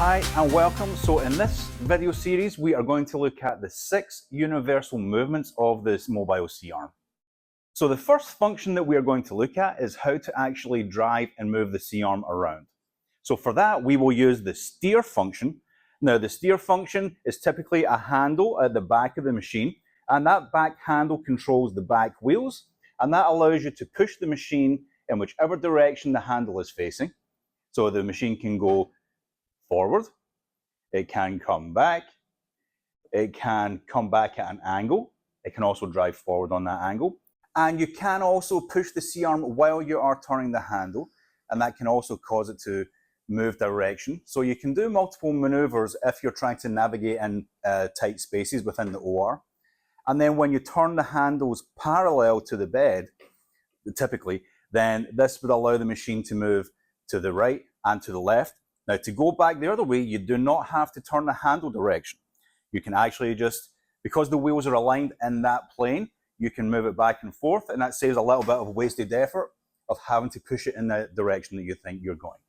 Hi and welcome. So in this video series, we are going to look at the 6 universal movements of this mobile C-arm. So the first function that we are going to look at is how to actually drive and move the C-arm around. So for that, we will use the steer function. Now the steer function is typically a handle at the back of the machine, and that back handle controls the back wheels, and that allows you to push the machine in whichever direction the handle is facing. So the machine can go forward, it can come back, it can come back at an angle, it can also drive forward on that angle, and you can also push the C-arm while you are turning the handle, and that can also cause it to move direction. So you can do multiple maneuvers if you're trying to navigate in tight spaces within the OR. And then when you turn the handles parallel to the bed, typically, then this would allow the machine to move to the right and to the left. Now, to go back the other way, you do not have to turn the handle direction. You can actually just, because the wheels are aligned in that plane, you can move it back and forth, and that saves a little bit of wasted effort of having to push it in the direction that you think you're going.